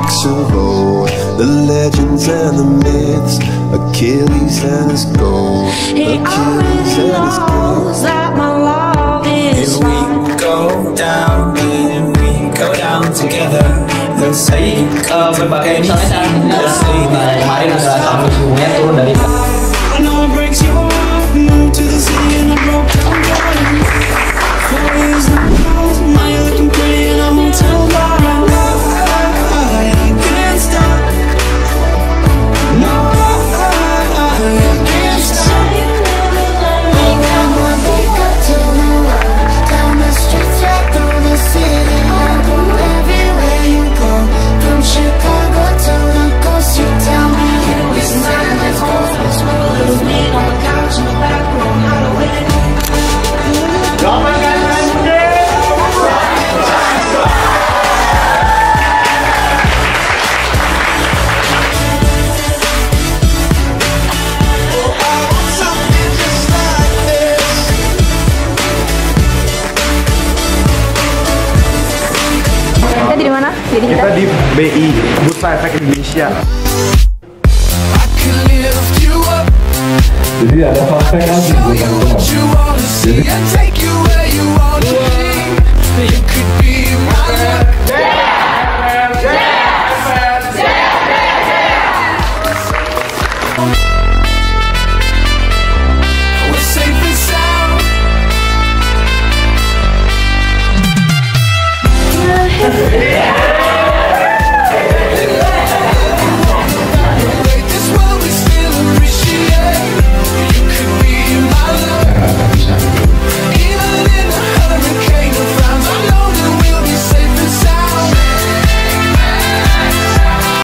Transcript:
rocks of old, the legends and the myths, Achilles and his gold, Achilles and his gold. If we go down, if we go down together, the sake of berbagai misalnya kemarin ada tamu semuanya turun dari I know it breaks your heart. Moved to the city in a broke down garden. 4 years now, now you're looking pretty in a hotel bar. I can't stop. No, I can't stop. Ain't got one big up to the world. Down the streets, right through the city. I go everywhere you go. From Chicago to the coast, you tell me you is not at home. Little meat on the couch in the back room, not away. Kita di mana? Kita di BI, Bursa Efek Indonesia. Jadi ada fakta lagi teman-teman. Jadi